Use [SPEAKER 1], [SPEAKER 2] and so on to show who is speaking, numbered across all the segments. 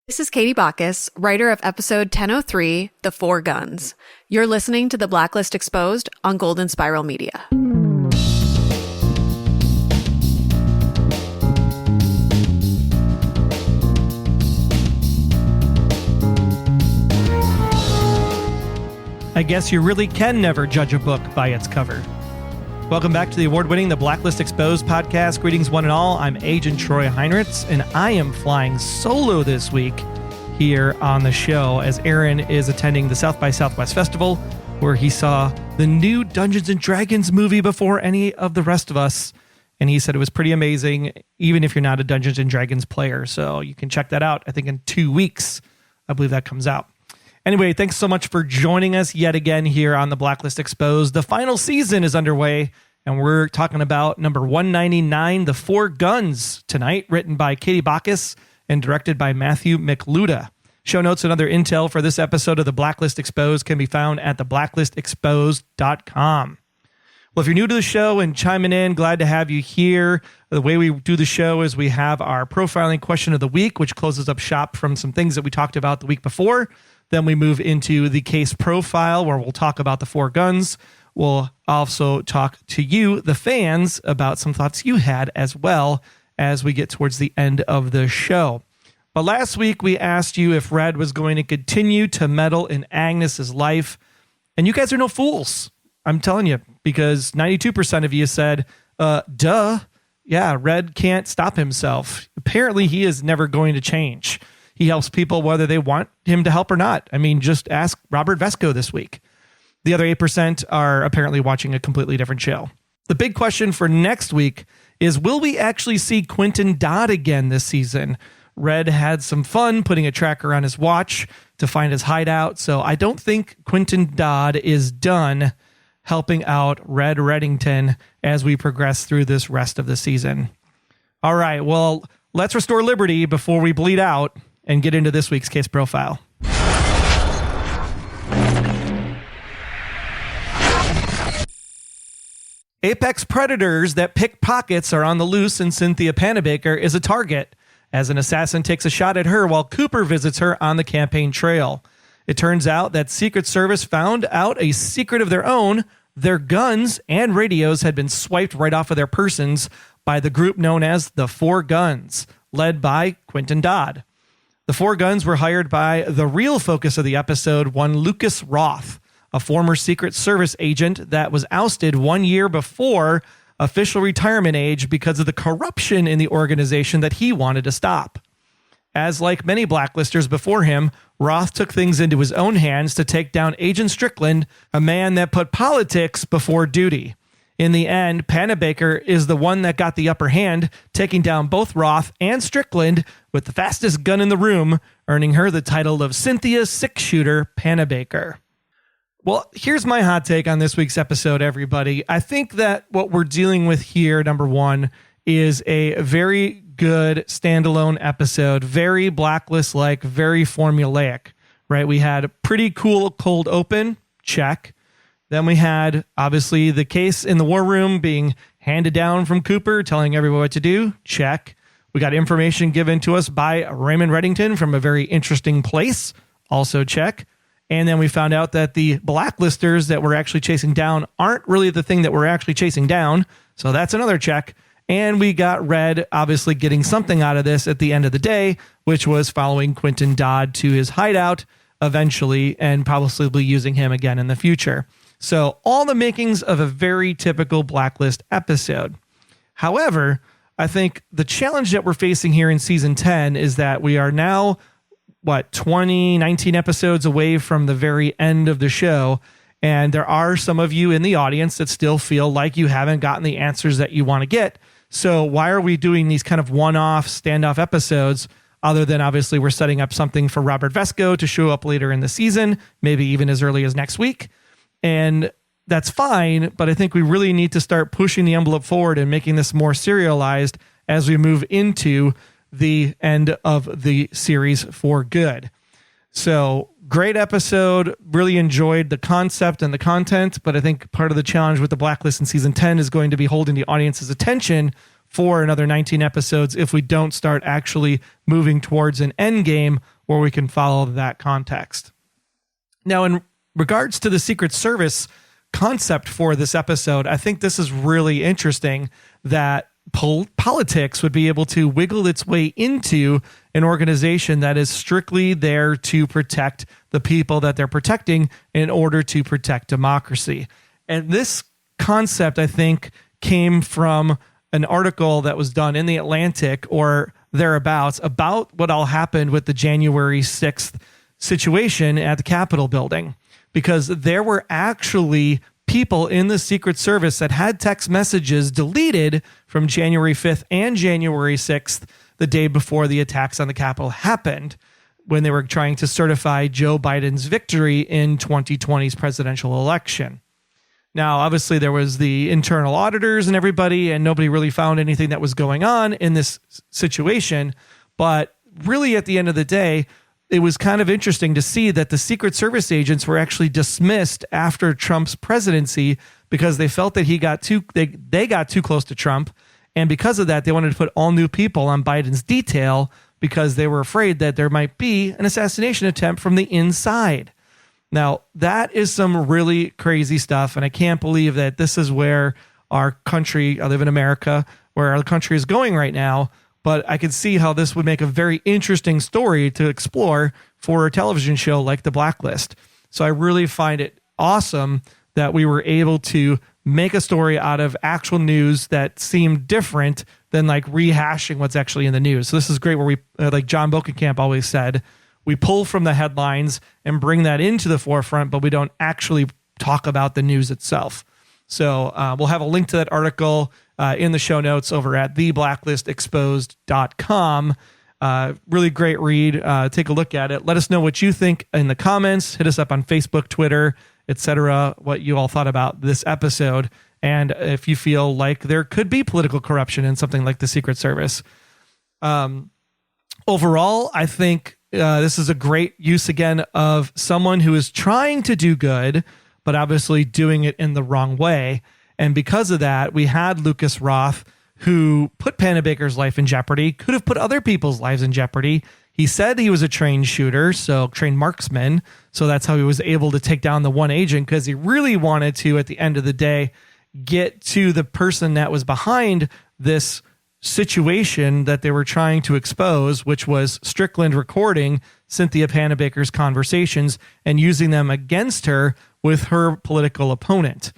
[SPEAKER 1] This is Katie Bacchus, writer of episode 1003, The Four Guns. You're listening to the Blacklist Exposed on Golden Spiral Media.
[SPEAKER 2] I guess you really can never judge a book by its cover. Welcome back to the award-winning The Blacklist Exposed podcast. Greetings, one and all. I'm Agent Troy Heinrichs, and I am flying solo this week here on the show as Aaron is attending the South by Southwest Festival, where he saw the new Dungeons & Dragons movie before any of the rest of us, and he said it was pretty amazing, even if you're not a Dungeons & Dragons player. So you can check that out, I think in 2 weeks, I believe that comes out. Anyway, thanks so much for joining us yet again here on the Blacklist Exposed. The final season is underway, and we're talking about number 199, The Four Guns, tonight, written by Katie Bacchus and directed by Matthew McLuda. Show notes and other intel for this episode of the Blacklist Exposed can be found at theblacklistexposed.com. Well, if you're new to the show and chiming in, glad to have you here. The way we do the show is we have our profiling question of the week, which closes up shop from some things that we talked about the week before. Then we move into the case profile, where we'll talk about the four guns. We'll also talk to you, the fans, about some thoughts you had as well as we get towards the end of the show. But last week, we asked you if Red was going to continue to meddle in Agnes's life. And you guys are no fools, I'm telling you, because 92% of you said, duh, yeah, Red can't stop himself. Apparently, he is never going to change. He helps people whether they want him to help or not. I mean, just ask Robert Vesco this week. The other 8% are apparently watching a completely different show. The big question for next week is, will we actually see Quinten Dodd again this season? Red had some fun putting a tracker on his watch to find his hideout, so I don't think Quinten Dodd is done helping out Red Reddington as we progress through this rest of the season. All right, well, let's restore liberty before we bleed out and get into this week's case profile. Apex predators that pick pockets are on the loose, and Cynthia Panabaker is a target as an assassin takes a shot at her while Cooper visits her on the campaign trail. It turns out that Secret Service found out a secret of their own. Their guns and radios had been swiped right off of their persons by the group known as the Four Guns, led by Quinten Dodd. The Four Guns were hired by the real focus of the episode, one Lucas Roth, a former Secret Service agent that was ousted 1 year before official retirement age because of the corruption in the organization that he wanted to stop. As like many blacklisters before him, Roth took things into his own hands to take down Agent Strickland, a man that put politics before duty. In the end, Panabaker is the one that got the upper hand, taking down both Roth and Strickland with the fastest gun in the room, earning her the title of Cynthia Six-Shooter Panabaker. Well, here's my hot take on this week's episode, everybody. I think that what we're dealing with here, number one, is a very good standalone episode, very Blacklist-like, very formulaic, right? We had a pretty cool cold open, check. Then we had, obviously, the case in the war room being handed down from Cooper, telling everyone what to do. Check. We got information given to us by Raymond Reddington from a very interesting place. Also check. And then we found out that the blacklisters that we're actually chasing down aren't really the thing that we're actually chasing down. So that's another check. And we got Red obviously getting something out of this at the end of the day, which was following Quinten Dodd to his hideout eventually and possibly using him again in the future. So all the makings of a very typical Blacklist episode. However, I think the challenge that we're facing here in season 10 is that we are now, 19 episodes away from the very end of the show. And there are some of you in the audience that still feel like you haven't gotten the answers that you want to get. So why are we doing these kind of one-off standoff episodes other than obviously we're setting up something for Robert Vesco to show up later in the season, maybe even as early as next week? And that's fine, but I think we really need to start pushing the envelope forward and making this more serialized as we move into the end of the series for good. So great episode, really enjoyed the concept and the content, but I think part of the challenge with the Blacklist in season 10 is going to be holding the audience's attention for another 19 episodes if we don't start actually moving towards an end game where we can follow that context. Now, in regards to the Secret Service concept for this episode, I think this is really interesting that politics would be able to wiggle its way into an organization that is strictly there to protect the people that they're protecting in order to protect democracy. And this concept, I think, came from an article that was done in the Atlantic or thereabouts about what all happened with the January 6th situation at the Capitol building, because there were actually people in the Secret Service that had text messages deleted from January 5th and January 6th, the day before the attacks on the Capitol happened, when they were trying to certify Joe Biden's victory in 2020's presidential election. Now, obviously, there was the internal auditors and everybody, and nobody really found anything that was going on in this situation. But really, at the end of the day, it was kind of interesting to see that the Secret Service agents were actually dismissed after Trump's presidency because they felt that they got too close to Trump. And because of that, they wanted to put all new people on Biden's detail because they were afraid that there might be an assassination attempt from the inside. Now, that is some really crazy stuff, and I can't believe that this is where our country, I live in America, where our country is going right now, but I can see how this would make a very interesting story to explore for a television show like The Blacklist. So I really find it awesome that we were able to make a story out of actual news that seemed different than like rehashing what's actually in the news. So this is great where we, like John Bokenkamp always said, we pull from the headlines and bring that into the forefront, but we don't actually talk about the news itself. So we'll have a link to that article in the show notes over at theblacklistexposed.com. Really great read. Take a look at it. Let us know what you think in the comments. Hit us up on Facebook, Twitter, etc. What you all thought about this episode. And if you feel like there could be political corruption in something like the Secret Service. Overall, I think this is a great use again of someone who is trying to do good, but obviously doing it in the wrong way. And because of that, we had Lucas Roth, who put Panabaker's life in jeopardy, could have put other people's lives in jeopardy. He said he was a trained shooter, so trained marksman. So that's how he was able to take down the one agent, because he really wanted to, at the end of the day, get to the person that was behind this situation that they were trying to expose, which was Strickland recording Cynthia Panabaker's conversations and using them against her with her political opponent.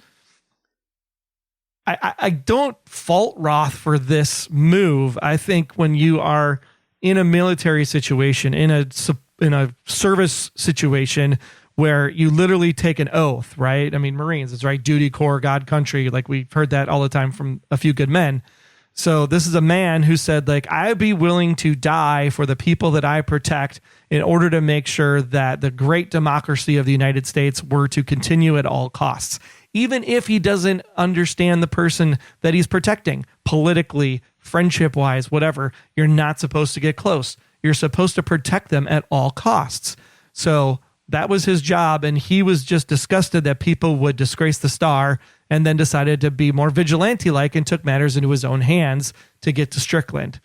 [SPEAKER 2] I don't fault Roth for this move. I think when you are in a military situation, in a service situation where you literally take an oath, right? I mean, Marines, it's right, duty, corps, God, country. Like we've heard that all the time from a few good men. So this is a man who said, like, I'd be willing to die for the people that I protect in order to make sure that the great democracy of the United States were to continue at all costs. Even if he doesn't understand the person that he's protecting politically, friendship-wise, whatever, you're not supposed to get close. You're supposed to protect them at all costs. So that was his job, and he was just disgusted that people would disgrace the star, and then decided to be more vigilante-like and took matters into his own hands to get to Strickland.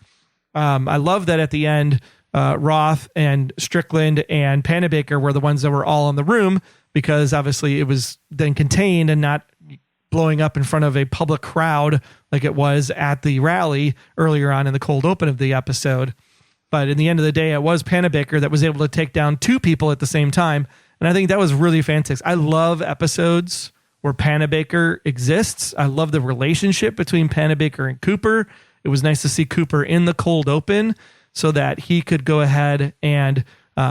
[SPEAKER 2] I love that at the end, Roth and Strickland and Panabaker were the ones that were all in the room, because obviously it was then contained and not blowing up in front of a public crowd like it was at the rally earlier on in the cold open of the episode. But in the end of the day, it was Panabaker that was able to take down two people at the same time. And I think that was really fantastic. I love episodes where Panabaker exists. I love the relationship between Panabaker and Cooper. It was nice to see Cooper in the cold open so that he could go ahead and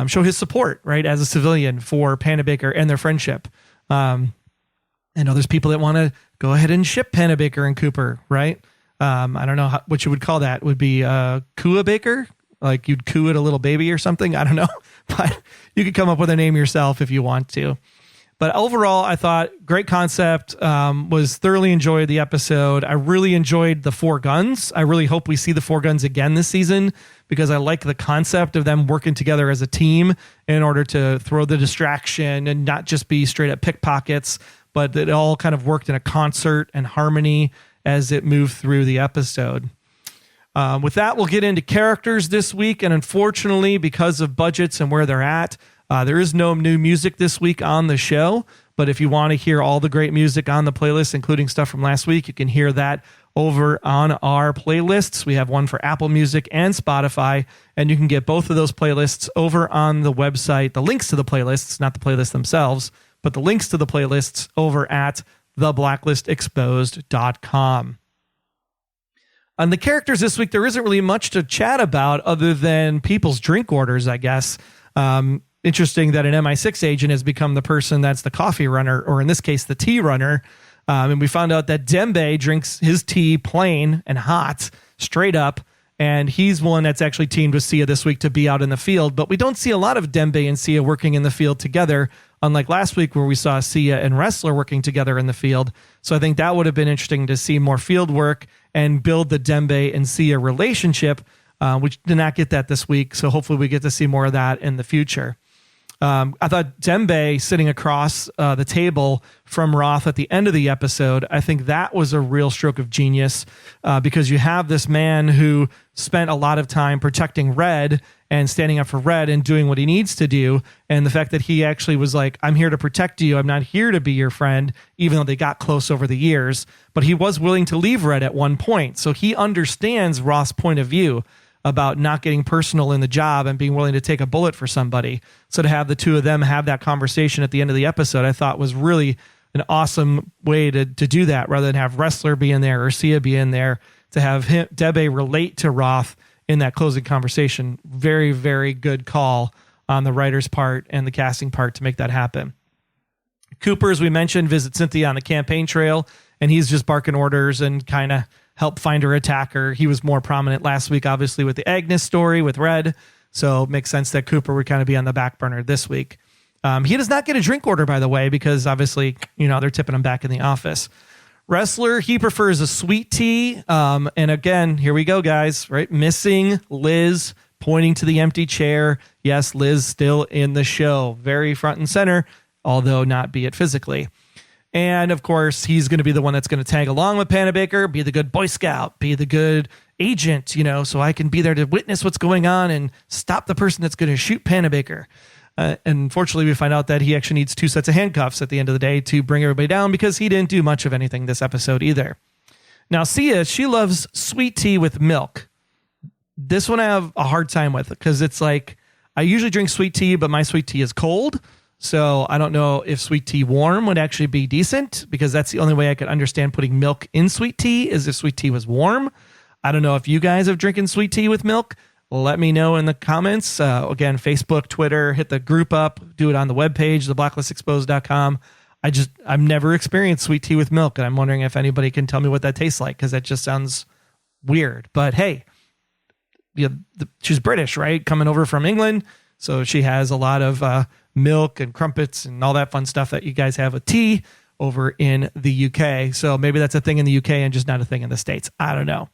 [SPEAKER 2] show his support, right, as a civilian for Panabaker and their friendship. I know there's people that want to go ahead and ship Panabaker and Cooper, right? I don't know what you would call that. Would be Kua Baker? Like you'd coo it a little baby or something? I don't know. But you could come up with a name yourself if you want to. But overall, I thought great concept, was thoroughly enjoyed the episode. I really enjoyed the Four Guns. I really hope we see the Four Guns again this season, because I like the concept of them working together as a team in order to throw the distraction and not just be straight up pickpockets, but it all kind of worked in a concert and harmony as it moved through the episode. With that, we'll get into characters this week. And unfortunately, because of budgets and where they're at, there is no new music this week on the show. But if you want to hear all the great music on the playlist, including stuff from last week, you can hear that over on our playlists. We have one for Apple Music and Spotify, and you can get both of those playlists over on the website. The links to the playlists, not the playlists themselves, but the links to the playlists over at theblacklistexposed.com. On the characters this week, there isn't really much to chat about other than people's drink orders, I guess. Interesting that an MI6 agent has become the person that's the coffee runner, or in this case, the tea runner. And we found out that Dembe drinks his tea plain and hot, straight up. And he's one that's actually teamed with Sia this week to be out in the field. But we don't see a lot of Dembe and Sia working in the field together, unlike last week where we saw Sia and Wrestler working together in the field. So I think that would have been interesting to see more field work and build the Dembe and Sia relationship, which did not get that this week. So hopefully we get to see more of that in the future. I thought Dembe sitting across the table from Roth at the end of the episode, I think that was a real stroke of genius because you have this man who spent a lot of time protecting Red and standing up for Red and doing what he needs to do. And the fact that he actually was like, I'm here to protect you. I'm not here to be your friend, even though they got close over the years. But he was willing to leave Red at one point. So he understands Roth's point of view about not getting personal in the job and being willing to take a bullet for somebody. So to have the two of them have that conversation at the end of the episode, I thought was really an awesome way to do that, rather than have Wrestler be in there or Sia be in there, to have Dembe relate to Roth in that closing conversation. Very, very good call on the writer's part and the casting part to make that happen. Cooper, as we mentioned, visits Cynthia on the campaign trail, and he's just barking orders and kind of help find her attacker. He was more prominent last week, obviously, with the Agnes story with Red. So it makes sense that Cooper would kind of be on the back burner this week. He does not get a drink order, by the way, because obviously, they're tipping him back in the office. Wrestler, he prefers a sweet tea. And again, here we go, guys, right? Missing Liz, pointing to the empty chair. Yes, Liz still in the show. Very front and center, although not be it physically. And of course, he's going to be the one that's going to tag along with Panabaker, be the good Boy Scout, be the good agent, so I can be there to witness what's going on and stop the person that's going to shoot Panabaker. And unfortunately, we find out that he actually needs 2 sets of handcuffs at the end of the day to bring everybody down, because he didn't do much of anything this episode either. Now, Sia, she loves sweet tea with milk. This one I have a hard time with, because it's like, I usually drink sweet tea, but my sweet tea is cold. So I don't know if sweet tea warm would actually be decent, because that's the only way I could understand putting milk in sweet tea, is if sweet tea was warm. I don't know if you guys have drinking sweet tea with milk. Let me know in the comments. Again, Facebook, Twitter, hit the group up, do it on the webpage, theblacklistexposed.com. I've never experienced sweet tea with milk, and I'm wondering if anybody can tell me what that tastes like, because that just sounds weird. But hey, she's British, right? Coming over from England. So she has a lot of milk and crumpets and all that fun stuff that you guys have with tea over in the UK. So maybe that's a thing in the UK and just not a thing in the States. I don't know.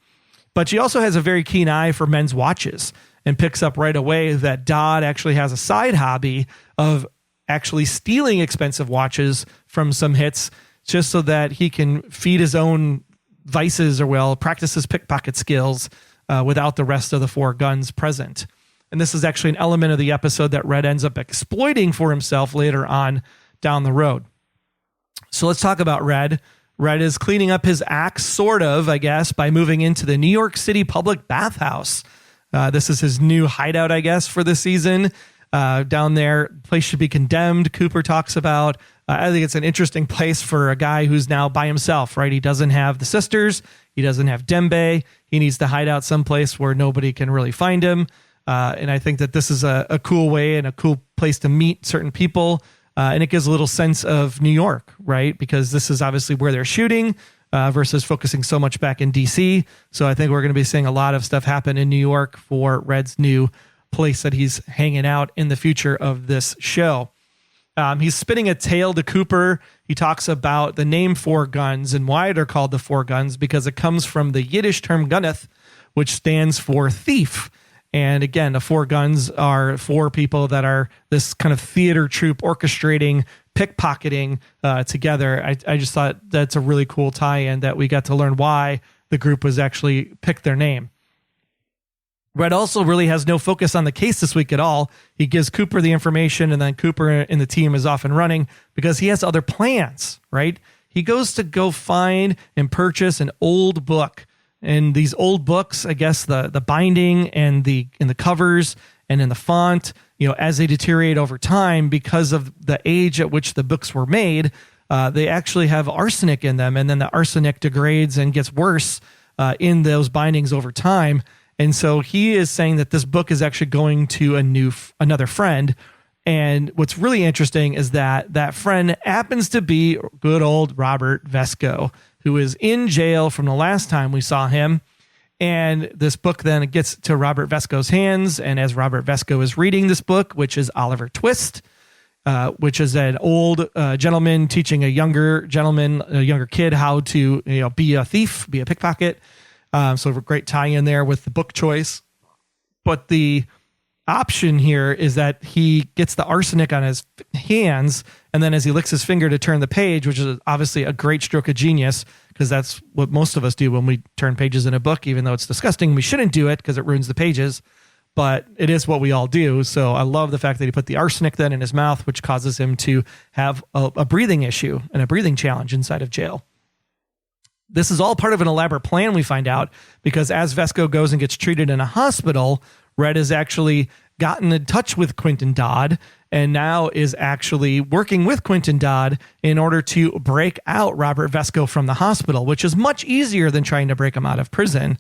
[SPEAKER 2] But she also has a very keen eye for men's watches and picks up right away that Dodd actually has a side hobby of actually stealing expensive watches from some hits, just so that he can feed his own vices, or practice his pickpocket skills without the rest of the 4 guns present. And this is actually an element of the episode that Red ends up exploiting for himself later on down the road. So let's talk about Red. Red is cleaning up his act, sort of, I guess, by moving into the New York City public bathhouse. This is his new hideout, I guess, for the season. Down there, the place should be condemned, Cooper talks about. I think it's an interesting place for a guy who's now by himself, right? He doesn't have the sisters. He doesn't have Dembe. He needs to hide out someplace where nobody can really find him. And I think that this is a cool way and a cool place to meet certain people. And it gives a little sense of New York, right? Because this is obviously where they're shooting versus focusing so much back in DC. So I think we're going to be seeing a lot of stuff happen in New York for Red's new place that he's hanging out in the future of this show. He's spinning a tale to Cooper. He talks about the name 4 Guns and why they're called the 4 Guns, because it comes from the Yiddish term Gunneth, which stands for thief. And again, the 4 Guns are 4 people that are this kind of theater troupe orchestrating pickpocketing together. I just thought that's a really cool tie-in that we got to learn why the group was actually picked their name. Red also really has no focus on the case this week at all. He gives Cooper the information, and then Cooper and the team is off and running because he has other plans, right? He goes to go find and purchase an old book. And these old books, I guess the binding and the covers and in the font, as they deteriorate over time because of the age at which the books were made, they actually have arsenic in them. And then the arsenic degrades and gets worse in those bindings over time. And so he is saying that this book is actually going to another friend. And what's really interesting is that friend happens to be good old Robert Vesco, who is in jail from the last time we saw him. And this book then gets to Robert Vesco's hands. And as Robert Vesco is reading this book, which is Oliver Twist, which is an old gentleman teaching a younger kid how to be a thief, be a pickpocket. So a great tie in there with the book choice. But the option here is that he gets the arsenic on his hands, and then as he licks his finger to turn the page, which is obviously a great stroke of genius, because that's what most of us do when we turn pages in a book, even though it's disgusting. We shouldn't do it because it ruins the pages, but it is what we all do. So I love the fact that he put the arsenic then in his mouth, which causes him to have a breathing issue and a breathing challenge inside of jail. This is all part of an elaborate plan, we find out, because as Vesco goes and gets treated in a hospital, Red has actually gotten in touch with Quinten Dodd and now is actually working with Quinten Dodd in order to break out Robert Vesco from the hospital, which is much easier than trying to break him out of prison.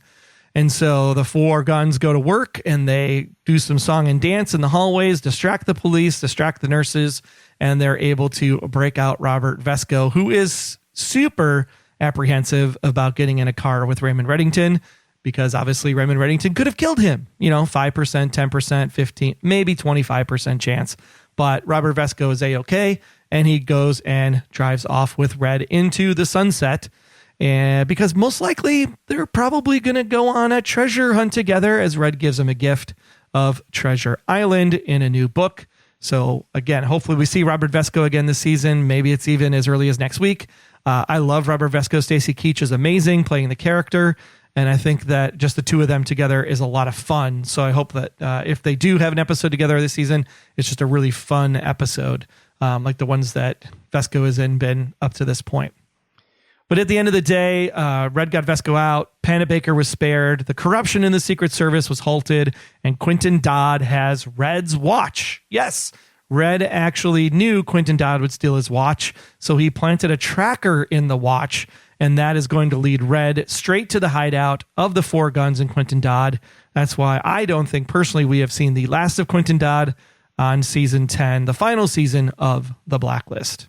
[SPEAKER 2] And so the four guns go to work and they do some song and dance in the hallways, distract the police, distract the nurses, and they're able to break out Robert Vesco, who is super apprehensive about getting in a car with Raymond Reddington, because obviously Raymond Reddington could have killed him, 5%, 10%, 15, maybe 25% chance. But Robert Vesco is A-okay, and he goes and drives off with Red into the sunset. And because most likely they're probably going to go on a treasure hunt together, as Red gives him a gift of Treasure Island in a new book. So again, hopefully we see Robert Vesco again this season. Maybe it's even as early as next week. I love Robert Vesco. Stacey Keach is amazing playing the character. And I think that just the two of them together is a lot of fun. So I hope that if they do have an episode together this season, it's just a really fun episode, like the ones that Vesco has been up to this point. But at the end of the day, Red got Vesco out. Panabaker was spared. The corruption in the Secret Service was halted. And Quinten Dodd has Red's watch. Yes, Red actually knew Quinten Dodd would steal his watch. So he planted a tracker in the watch. And that is going to lead Red straight to the hideout of the four guns and Quinten Dodd. That's why I don't think personally we have seen the last of Quinten Dodd on season 10, the final season of The Blacklist.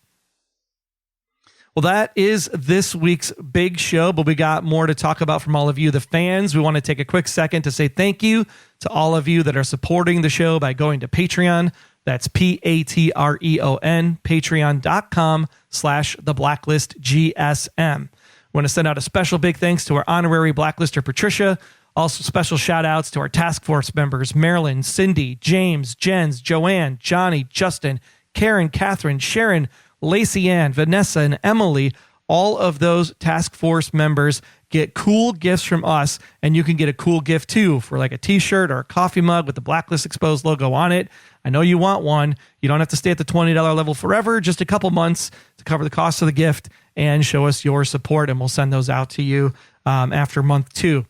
[SPEAKER 2] Well, that is this week's big show, but we got more to talk about from all of you, the fans. We want to take a quick second to say thank you to all of you that are supporting the show by going to Patreon. That's Patreon, patreon.com/theblacklistgsm. We want to send out a special big thanks to our honorary Blacklister, Patricia. Also special shout outs to our task force members, Marilyn, Cindy, James, Jens, Joanne, Johnny, Justin, Karen, Catherine, Sharon, Lacey Ann, Vanessa, and Emily. All of those task force members get cool gifts from us, and you can get a cool gift too for like a t-shirt or a coffee mug with the Blacklist Exposed logo on it. I know you want one. You don't have to stay at the $20 level forever, just a couple months to cover the cost of the gift and show us your support, and we'll send those out to you after month 2.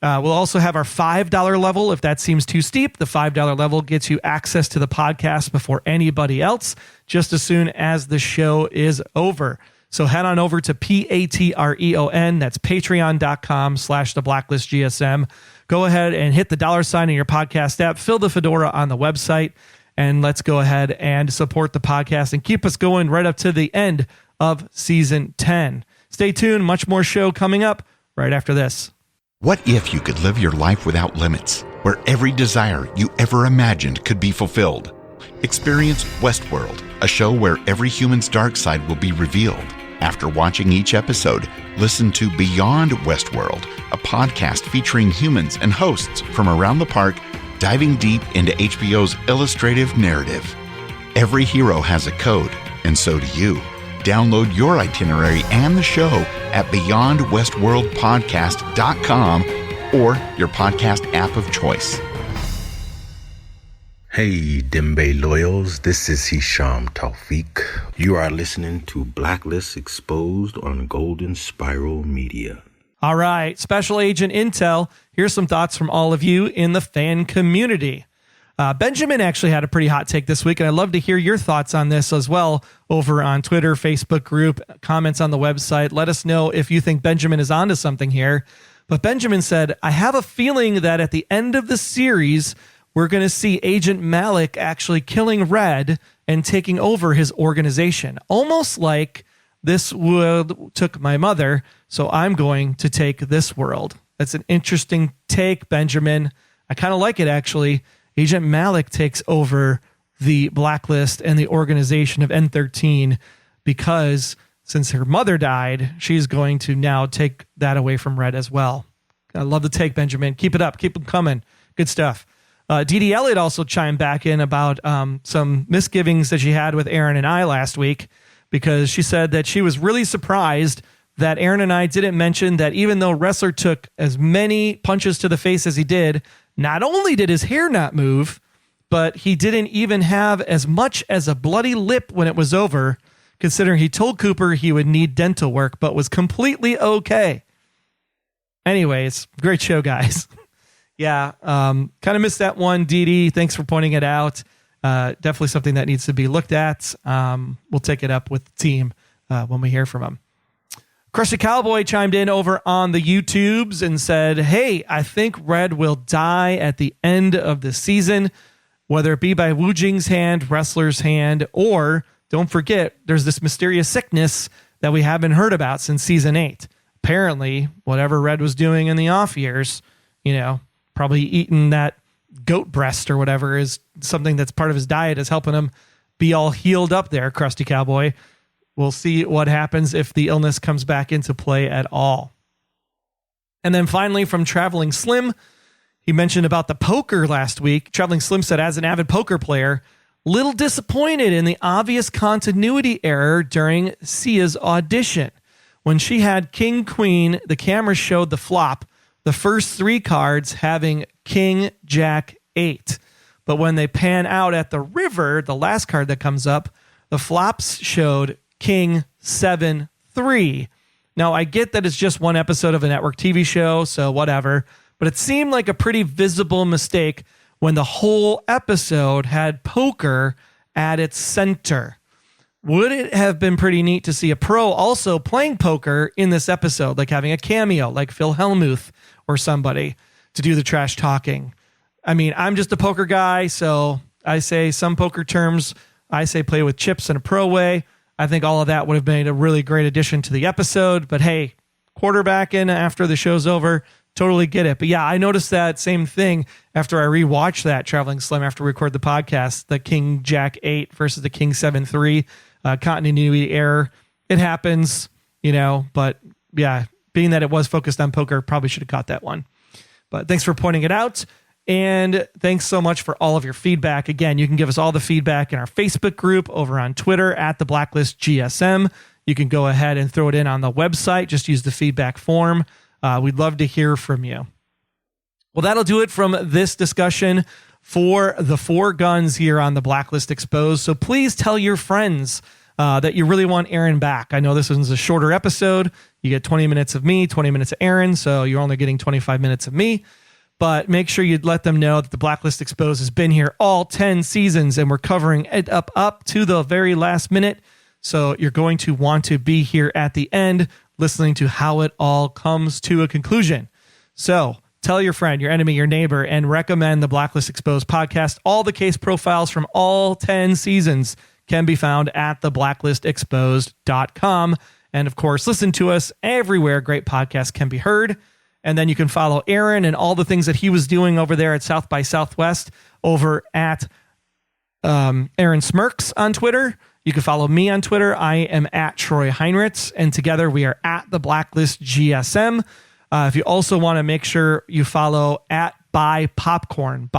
[SPEAKER 2] We'll also have our $5 level. If that seems too steep, the $5 level gets you access to the podcast before anybody else, just as soon as the show is over. So head on over to Patreon. That's patreon.com/theblacklistgsm. Go ahead and hit the $ in your podcast app, fill the fedora on the website, and let's go ahead and support the podcast and keep us going right up to the end of season 10. Stay tuned. Much more show coming up right after this.
[SPEAKER 3] What if you could live your life without limits, where every desire you ever imagined could be fulfilled? Experience Westworld, a show where every human's dark side will be revealed. After watching each episode, listen to Beyond Westworld, a podcast featuring humans and hosts from around the park, diving deep into HBO's illustrative narrative. Every hero has a code, and so do you. Download your itinerary and the show at beyondwestworldpodcast.com or your podcast app of choice.
[SPEAKER 4] Hey, Dembe Loyals, this is Hisham Tawfiq. You are listening to Blacklist Exposed on Golden Spiral Media.
[SPEAKER 2] All right, Special Agent Intel, here's some thoughts from all of you in the fan community. Benjamin actually had a pretty hot take this week, and I'd love to hear your thoughts on this as well over on Twitter, Facebook group, comments on the website. Let us know if you think Benjamin is onto something here. But Benjamin said, I have a feeling that at the end of the series, we're going to see Agent Malik actually killing Red and taking over his organization. Almost like this world took my mother, so I'm going to take this world. That's an interesting take, Benjamin. I kind of like it, actually. Agent Malik takes over the Blacklist and the organization of N13 because since her mother died, she's going to now take that away from Red as well. I love the take, Benjamin. Keep it up. Keep them coming. Good stuff. Dee Elliott also chimed back in about some misgivings that she had with Aaron and I last week, because she said that she was really surprised that Aaron and I didn't mention that even though Wrestler took as many punches to the face as he did, not only did his hair not move, but he didn't even have as much as a bloody lip when it was over, considering he told Cooper he would need dental work, but was completely okay. Anyways, great show, guys. Yeah, kind of missed that one, Dee. Thanks for pointing it out. Definitely something that needs to be looked at. We'll take it up with the team when we hear from them. Crusty Cowboy chimed in over on the YouTubes and said, hey, I think Red will die at the end of the season, whether it be by Wu Jing's hand, Wrestler's hand, or don't forget, there's this mysterious sickness that we haven't heard about since season 8. Apparently, whatever Red was doing in the off years, probably eating that goat breast or whatever is something that's part of his diet is helping him be all healed up there, Crusty Cowboy. We'll see what happens if the illness comes back into play at all. And then finally from Traveling Slim, he mentioned about the poker last week. Traveling Slim said, as an avid poker player, little disappointed in the obvious continuity error during Sia's audition. When she had King Queen, the camera showed the flop, the first 3 cards having King Jack 8. But when they pan out at the river, the last card that comes up, the flops showed King 7-3. Now, I get that it's just one episode of a network TV show, so whatever, but it seemed like a pretty visible mistake when the whole episode had poker at its center. Would it have been pretty neat to see a pro also playing poker in this episode, like having a cameo, like Phil Hellmuth or somebody to do the trash talking? I mean, I'm just a poker guy, so I say some poker terms. I say play with chips in a pro way. I think all of that would have made a really great addition to the episode. But hey, quarterbacking after the show's over, totally get it. But yeah, I noticed that same thing after I rewatched that Traveling Slim after we record the podcast, the King Jack 8 versus the King 7-3 continuity error. It happens, but yeah, being that it was focused on poker, probably should have caught that one. But thanks for pointing it out. And thanks so much for all of your feedback. Again, you can give us all the feedback in our Facebook group, over on Twitter at the Blacklist GSM. You can go ahead and throw it in on the website. Just use the feedback form. We'd love to hear from you. Well, that'll do it from this discussion for the 4 guns here on the Blacklist Exposed. So please tell your friends that you really want Aaron back. I know this is a shorter episode. You get 20 minutes of me, 20 minutes of Aaron, so you're only getting 25 minutes of me. But make sure you let them know that the Blacklist Exposed has been here all 10 seasons, and we're covering it up to the very last minute. So you're going to want to be here at the end, listening to how it all comes to a conclusion. So tell your friend, your enemy, your neighbor, and recommend the Blacklist Exposed podcast. All the case profiles from all 10 seasons can be found at theblacklistexposed.com. And of course, listen to us everywhere great podcasts can be heard. And then you can follow Aaron and all the things that he was doing over there at South by Southwest over at Aaron Smirks on Twitter. You can follow me on Twitter. I am at Troy Heinrichs, and together we are at the Blacklist GSM. If you also want to make sure you follow at Buy Popcorn.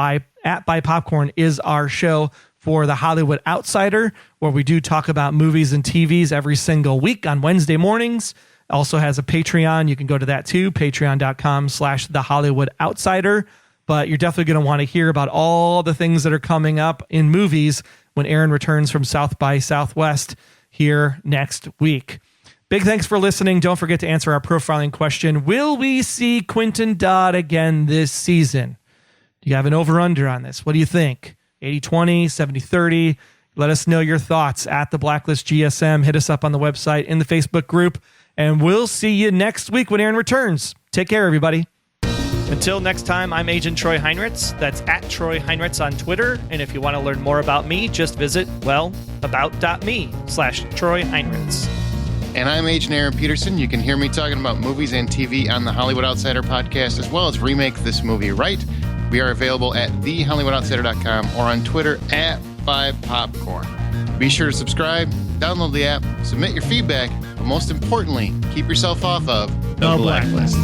[SPEAKER 2] At Buy Popcorn is our show for the Hollywood Outsider, where we do talk about movies and TVs every single week on Wednesday mornings. Also has a Patreon. You can go to that too, patreon.com/The Hollywood Outsider. But you're definitely going to want to hear about all the things that are coming up in movies when Aaron returns from South by Southwest here next week. Big thanks for listening. Don't forget to answer our profiling question. Will we see Quinten Dodd again this season? Do you have an over-under on this? What do you think? 80-20, 70-30? Let us know your thoughts at the Blacklist GSM. Hit us up on the website, in the Facebook group, and we'll see you next week when Aaron returns. Take care, everybody. Until next time, I'm Agent Troy Heinrichs. That's at Troy Heinrichs on Twitter. And if you want to learn more about me, just visit, about.me/Troy Heinrichs.
[SPEAKER 5] And I'm Agent Aaron Peterson. You can hear me talking about movies and TV on the Hollywood Outsider podcast, as well as Remake This Movie Right. We are available at thehollywoodoutsider.com or on Twitter at 5popcorn. Be sure to subscribe, download the app, submit your feedback, but most importantly, keep yourself off of the Blacklist.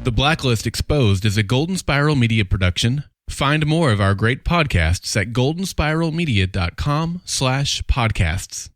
[SPEAKER 6] The Blacklist Exposed is a Golden Spiral Media production. Find more of our great podcasts at goldenspiralmedia.com/podcasts.